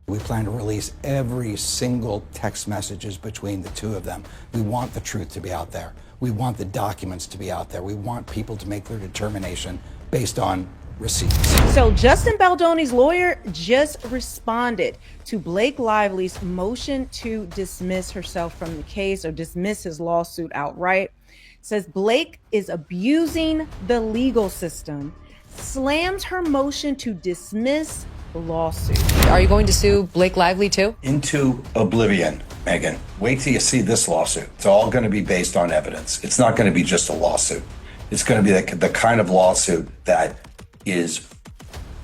We plan to release every single text messages between the two of them. We want the truth to be out there. We want the documents to be out there. We want people to make their determination based on receipts. So Justin Baldoni's lawyer just responded to Blake Lively's motion to dismiss herself from the case or dismiss his lawsuit outright. Says Blake is abusing the legal system, slams her motion to dismiss the lawsuit. Are you going to sue Blake Lively too? Into oblivion, Megan. Wait till you see this lawsuit. It's all going to be based on evidence. It's not going to be just a lawsuit. It's going to be the kind of lawsuit that is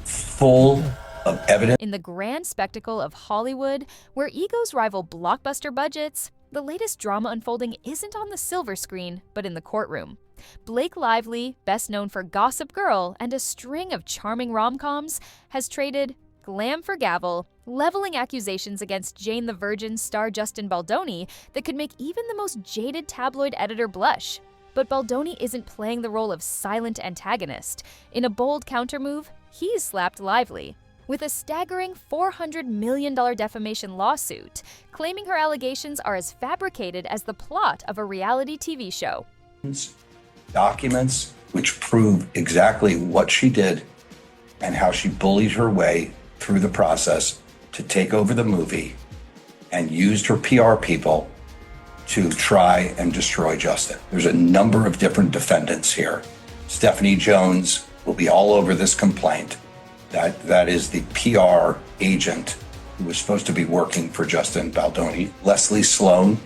full of evidence. In the grand spectacle of Hollywood, where egos rival blockbuster budgets, the latest drama unfolding isn't on the silver screen, but in the courtroom. Blake Lively, best known for Gossip Girl and a string of charming rom-coms, has traded glam for gavel, leveling accusations against Jane the Virgin star Justin Baldoni that could make even the most jaded tabloid editor blush. But Baldoni isn't playing the role of silent antagonist. In a bold countermove, he's slapped Lively with a staggering $400 million defamation lawsuit, claiming her allegations are as fabricated as the plot of a reality TV show. Documents which prove exactly what she did and how she bullied her way through the process to take over the movie and used her PR people to try and destroy Justin. There's a number of different defendants here. Stephanie Jones will be all over this complaint. That is the PR agent who was supposed to be working for Justin Baldoni. Leslie Sloan,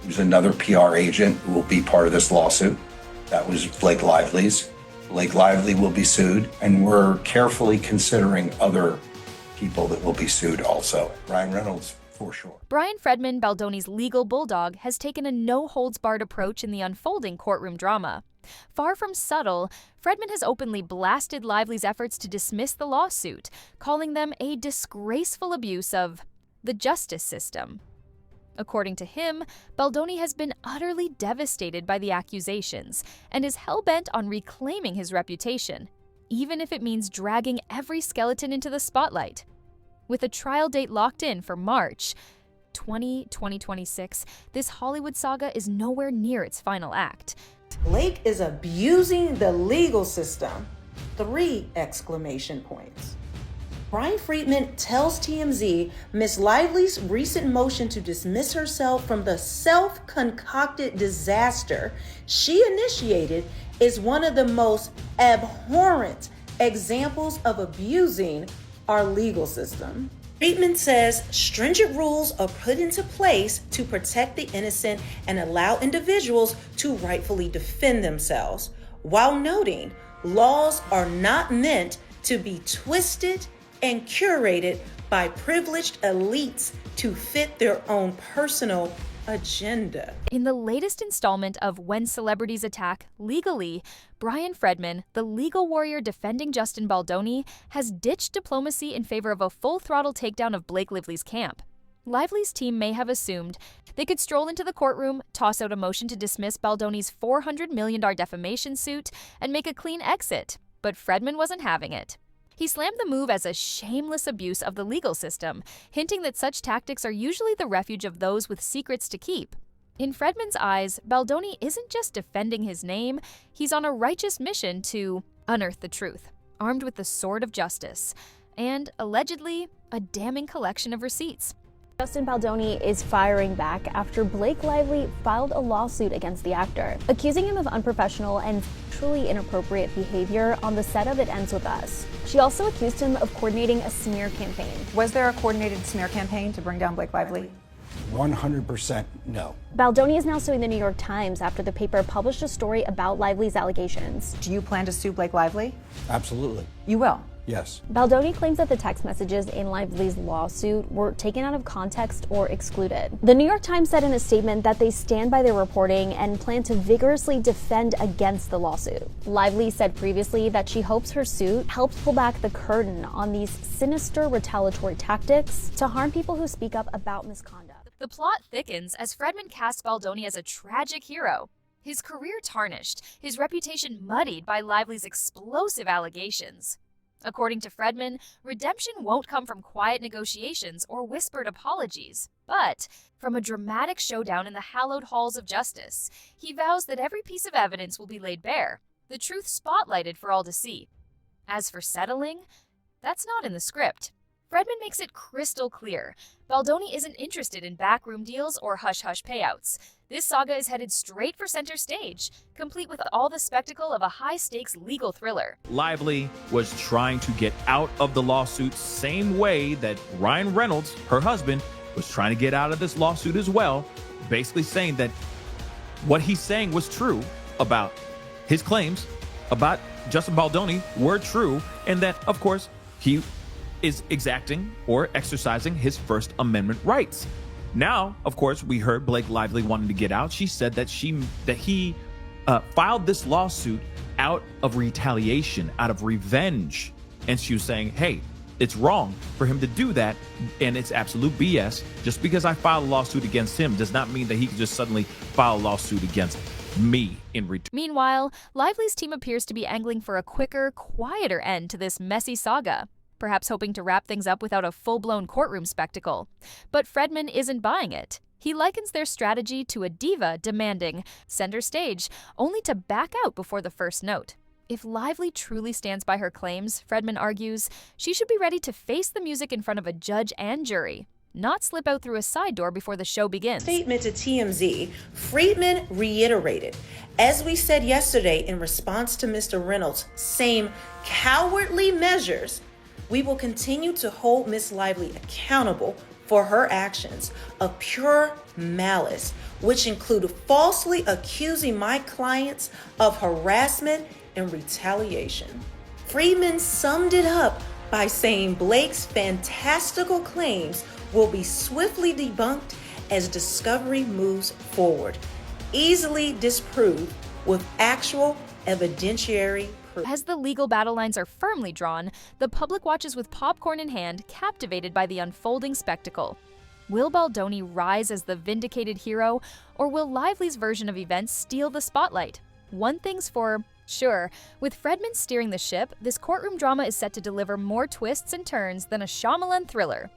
who's another PR agent who will be part of this lawsuit. That was Blake Lively's. Blake Lively will be sued, and we're carefully considering other people that will be sued also. Ryan Reynolds, for sure. Bryan Freedman, Baldoni's legal bulldog, has taken a no-holds-barred approach in the unfolding courtroom drama. Far from subtle, Freedman has openly blasted Lively's efforts to dismiss the lawsuit, calling them a disgraceful abuse of the justice system. According to him, Baldoni has been utterly devastated by the accusations and is hell-bent on reclaiming his reputation, even if it means dragging every skeleton into the spotlight. With a trial date locked in for March 2026, this Hollywood saga is nowhere near its final act. Blake is abusing the legal system. 3 exclamation points. Bryan Freedman tells TMZ Ms. Lively's recent motion to dismiss herself from the self-concocted disaster she initiated is one of the most abhorrent examples of abusing our legal system. Freedman says stringent rules are put into place to protect the innocent and allow individuals to rightfully defend themselves, while noting laws are not meant to be twisted and curated by privileged elites to fit their own personal agenda. In the latest installment of When Celebrities Attack Legally, Bryan Freedman, the legal warrior defending Justin Baldoni, has ditched diplomacy in favor of a full-throttle takedown of Blake Lively's camp. Lively's team may have assumed they could stroll into the courtroom, toss out a motion to dismiss Baldoni's $400 million defamation suit, and make a clean exit, but Freedman wasn't having it. He slammed the move as a shameless abuse of the legal system, hinting that such tactics are usually the refuge of those with secrets to keep. In Freedman's eyes, Baldoni isn't just defending his name, he's on a righteous mission to unearth the truth, armed with the sword of justice, and, allegedly, a damning collection of receipts. Justin Baldoni is firing back after Blake Lively filed a lawsuit against the actor, accusing him of unprofessional and sexually inappropriate behavior on the set of It Ends With Us. She also accused him of coordinating a smear campaign. Was there a coordinated smear campaign to bring down Blake Lively? 100% no. Baldoni is now suing the New York Times after the paper published a story about Lively's allegations. Do you plan to sue Blake Lively? Absolutely. You will? Yes. Baldoni claims that the text messages in Lively's lawsuit were taken out of context or excluded. The New York Times said in a statement that they stand by their reporting and plan to vigorously defend against the lawsuit. Lively said previously that she hopes her suit helps pull back the curtain on these sinister retaliatory tactics to harm people who speak up about misconduct. The plot thickens as Freedman casts Baldoni as a tragic hero. His career tarnished, his reputation muddied by Lively's explosive allegations. According to Freedman, redemption won't come from quiet negotiations or whispered apologies, but from a dramatic showdown in the hallowed halls of justice. He vows that every piece of evidence will be laid bare, the truth spotlighted for all to see. As for settling, that's not in the script. Freedman makes it crystal clear. Baldoni isn't interested in backroom deals or hush-hush payouts. This saga is headed straight for center stage, complete with all the spectacle of a high-stakes legal thriller. Lively was trying to get out of the lawsuit same way that Ryan Reynolds, her husband, was trying to get out of this lawsuit as well, basically saying that what he's saying was true about his claims about Justin Baldoni were true, and that, of course, he is exacting or exercising his First Amendment rights. Now, of course, we heard Blake Lively wanting to get out. She said that he filed this lawsuit out of retaliation, out of revenge. And she was saying, hey, it's wrong for him to do that, and it's absolute BS. Just because I filed a lawsuit against him does not mean that he can just suddenly file a lawsuit against me in return. Meanwhile, Lively's team appears to be angling for a quicker, quieter end to this messy saga, perhaps hoping to wrap things up without a full-blown courtroom spectacle. But Freedman isn't buying it. He likens their strategy to a diva demanding center stage, only to back out before the first note. If Lively truly stands by her claims, Freedman argues, she should be ready to face the music in front of a judge and jury, not slip out through a side door before the show begins. Statement to TMZ, Freedman reiterated, as we said yesterday in response to Mr. Reynolds' same cowardly measures, we will continue to hold Ms. Lively accountable for her actions of pure malice, which include falsely accusing my clients of harassment and retaliation. Freedman summed it up by saying Blake's fantastical claims will be swiftly debunked as discovery moves forward, easily disproved with actual evidentiary proof. As the legal battle lines are firmly drawn, the public watches with popcorn in hand, captivated by the unfolding spectacle. Will Baldoni rise as the vindicated hero, or will Lively's version of events steal the spotlight? One thing's for sure, with Freedman steering the ship, this courtroom drama is set to deliver more twists and turns than a Shyamalan thriller.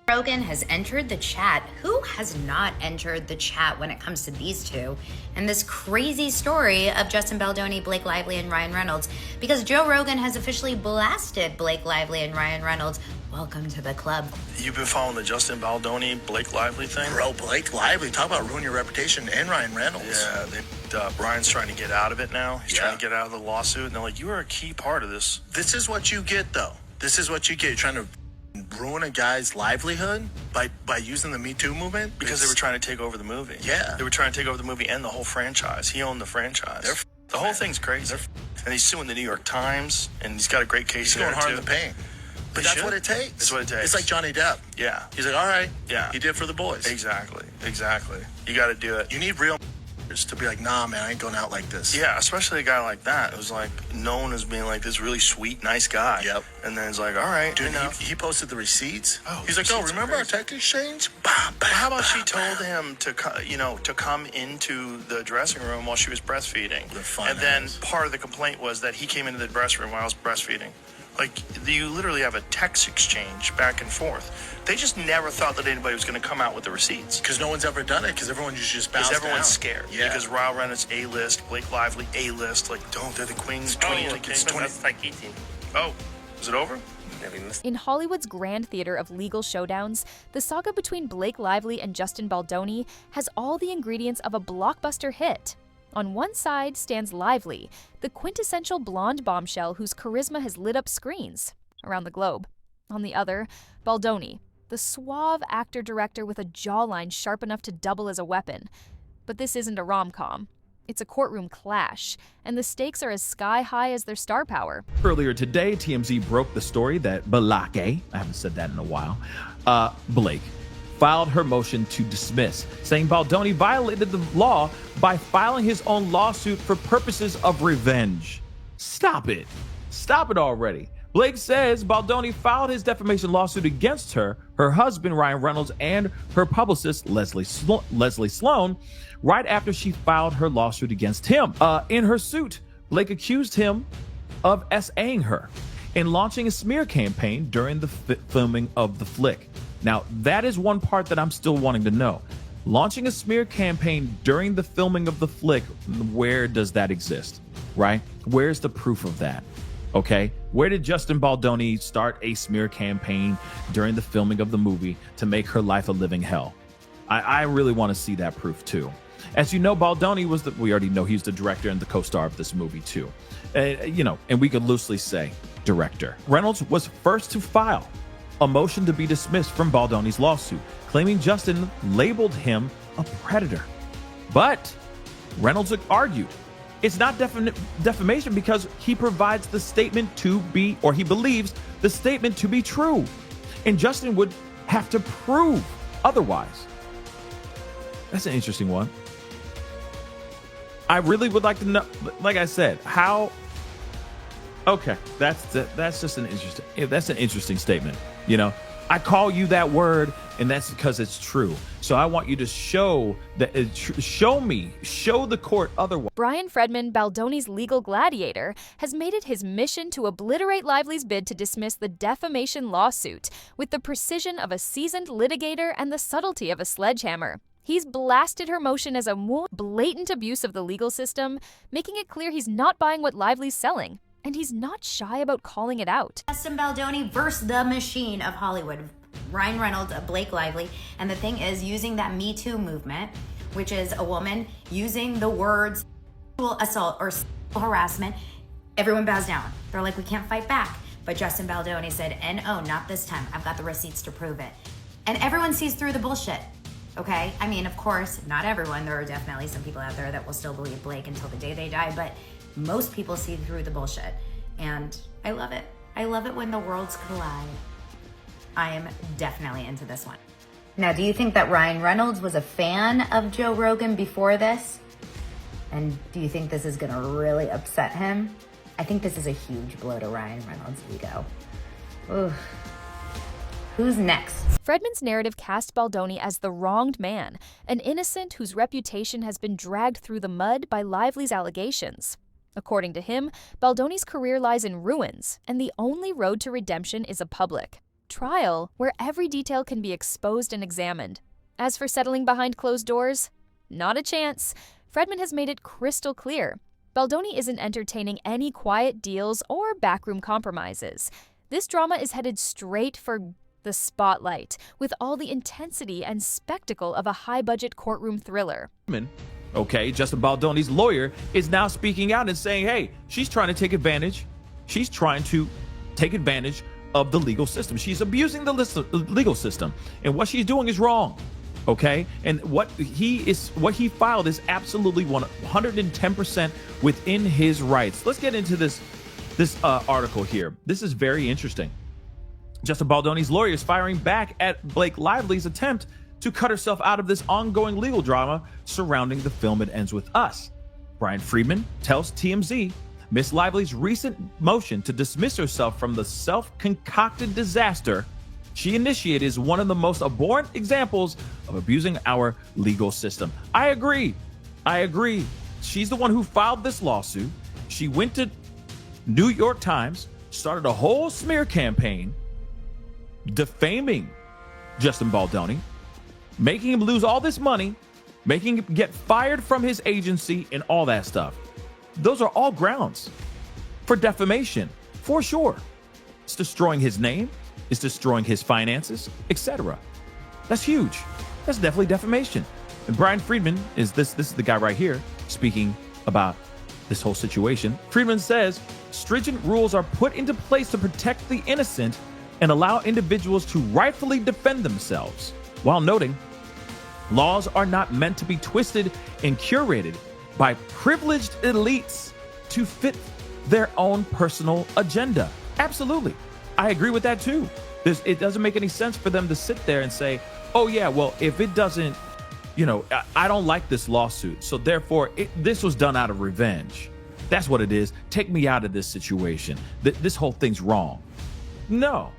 Rogan has entered the chat. Who has not entered the chat when it comes to these two? And this crazy story of Justin Baldoni, Blake Lively, and Ryan Reynolds. Because Joe Rogan has officially blasted Blake Lively and Ryan Reynolds. Welcome to the club. You've been following the Justin Baldoni, Blake Lively thing? Bro, Blake Lively, talk about ruining your reputation, and Ryan Reynolds. Yeah, Brian's trying to get out of it now. He's trying to get out of the lawsuit. And they're like, you were a key part of this. This is what you get, though. This is what you get. You're trying to ruin a guy's livelihood by using the Me Too movement? Because they were trying to take over the movie. Yeah. They were trying to take over the movie and the whole franchise. He owned the franchise. The whole thing's crazy. And he's suing the New York Times, and he's got a great case there, too. He's going hard in the paint. But that's what it takes. That's what it takes. It's like Johnny Depp. Yeah. He's like, all right. Yeah. He did it for the boys. Exactly. You got to do it. You need real to be like, nah, man, I ain't going out like this. Yeah, especially a guy like that who's like known as being like this really sweet, nice guy. Yep. And then it's like, all right, dude, he posted the receipts. Oh, he's like, oh, remember our tech exchange? Bah, bah, how about she bah, told him to come into the dressing room while she was breastfeeding? And then part of the complaint was that he came into the dressing room while I was breastfeeding. Like, you literally have a text exchange back and forth. They just never thought that anybody was going to come out with the receipts. Because no one's ever done it, because everyone just bows down. Because everyone's scared. Yeah. Because Ryan Reynolds A-list, Blake Lively A-list. Like, they're the queens. That's like 18. Oh, is it over? In Hollywood's grand theater of legal showdowns, the saga between Blake Lively and Justin Baldoni has all the ingredients of a blockbuster hit. On one side stands Lively, the quintessential blonde bombshell whose charisma has lit up screens around the globe. On the other, Baldoni, the suave actor-director with a jawline sharp enough to double as a weapon. But this isn't a rom-com. It's a courtroom clash, and the stakes are as sky-high as their star power. Earlier today, TMZ broke the story that Blake, I haven't said that in a while, Blake, filed her motion to dismiss, saying Baldoni violated the law by filing his own lawsuit for purposes of revenge. Stop it. Stop it already. Blake says Baldoni filed his defamation lawsuit against her husband, Ryan Reynolds, and her publicist, Leslie Sloan, right after she filed her lawsuit against him. In her suit, Blake accused him of SAing her. and launching a smear campaign during the filming of the flick. Now, that is one part that I'm still wanting to know. Launching a smear campaign during the filming of the flick, where does that exist, right? Where's the proof of that? Okay, where did Justin Baldoni start a smear campaign during the filming of the movie to make her life a living hell? I really want to see that proof too. As you know, Baldoni was we already know he's the director and the co-star of this movie too. And we could loosely say director. Reynolds was first to file a motion to be dismissed from Baldoni's lawsuit, claiming Justin labeled him a predator. But Reynolds argued it's not defamation because he provides the statement to be, or he believes the statement to be true. And Justin would have to prove otherwise. That's an interesting one. I really would like to know, like I said, how. Okay, that's just an interesting statement. You know, I call you that word, and that's because it's true. So I want you to show that show the court otherwise. Bryan Freedman, Baldoni's legal gladiator, has made it his mission to obliterate Lively's bid to dismiss the defamation lawsuit with the precision of a seasoned litigator and the subtlety of a sledgehammer. He's blasted her motion as a blatant abuse of the legal system, making it clear he's not buying what Lively's selling. And he's not shy about calling it out. Justin Baldoni versus the machine of Hollywood. Ryan Reynolds, Blake Lively. And the thing is, using that Me Too movement, which is a woman using the words sexual assault or sexual harassment, everyone bows down. They're like, we can't fight back. But Justin Baldoni said, "No, not this time. I've got the receipts to prove it." And everyone sees through the bullshit. Okay? I mean, of course, not everyone. There are definitely some people out there that will still believe Blake until the day they die, but most people see through the bullshit, and I love it. I love it when the worlds collide. I am definitely into this one. Now, do you think that Ryan Reynolds was a fan of Joe Rogan before this? And do you think this is gonna really upset him? I think this is a huge blow to Ryan Reynolds' ego. Oof. Who's next? Freedman's narrative cast Baldoni as the wronged man, an innocent whose reputation has been dragged through the mud by Lively's allegations. According to him, Baldoni's career lies in ruins, and the only road to redemption is a public trial where every detail can be exposed and examined. As for settling behind closed doors, not a chance. Freedman has made it crystal clear. Baldoni isn't entertaining any quiet deals or backroom compromises. This drama is headed straight for the spotlight, with all the intensity and spectacle of a high-budget courtroom thriller. Okay, Justin Baldoni's lawyer is now speaking out and saying, hey, she's trying to take advantage. She's trying to take advantage of the legal system. She's abusing the legal system, and what she's doing is wrong. Okay, and what he filed is absolutely 110% within his rights. Let's get into this article here. This is very interesting. Justin Baldoni's lawyer is firing back at Blake Lively's attempt to cut herself out of this ongoing legal drama surrounding the film It Ends With Us. Bryan Freedman tells TMZ Miss Lively's recent motion to dismiss herself from the self-concocted disaster she initiated is one of the most abhorrent examples of abusing our legal system. I agree. She's the one who filed this lawsuit. She went to New York Times, started a whole smear campaign defaming Justin Baldoni, making him lose all this money, making him get fired from his agency and all that stuff. Those are all grounds for defamation, for sure. It's destroying his name, it's destroying his finances, etc. That's huge. That's definitely defamation. And Bryan Freedman is this is the guy right here speaking about this whole situation. Freedman says stringent rules are put into place to protect the innocent and allow individuals to rightfully defend themselves, while noting laws are not meant to be twisted and curated by privileged elites to fit their own personal agenda. Absolutely. I agree with that too. It doesn't make any sense for them to sit there and say, oh yeah, well, if it doesn't, I don't like this lawsuit, so therefore this was done out of revenge. That's what it is. Take me out of this situation. This whole thing's wrong. No.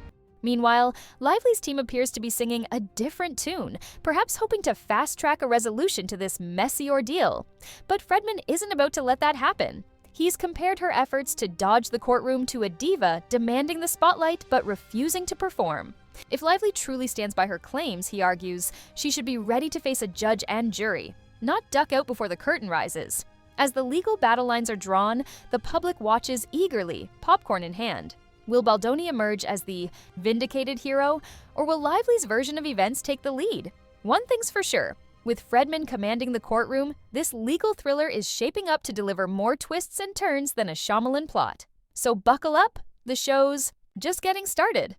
Meanwhile, Lively's team appears to be singing a different tune, perhaps hoping to fast-track a resolution to this messy ordeal. But Freedman isn't about to let that happen. He's compared her efforts to dodge the courtroom to a diva demanding the spotlight but refusing to perform. If Lively truly stands by her claims, he argues, she should be ready to face a judge and jury, not duck out before the curtain rises. As the legal battle lines are drawn, the public watches eagerly, popcorn in hand. Will Baldoni emerge as the vindicated hero, or will Lively's version of events take the lead? One thing's for sure, with Freedman commanding the courtroom, this legal thriller is shaping up to deliver more twists and turns than a Shyamalan plot. So buckle up, the show's just getting started.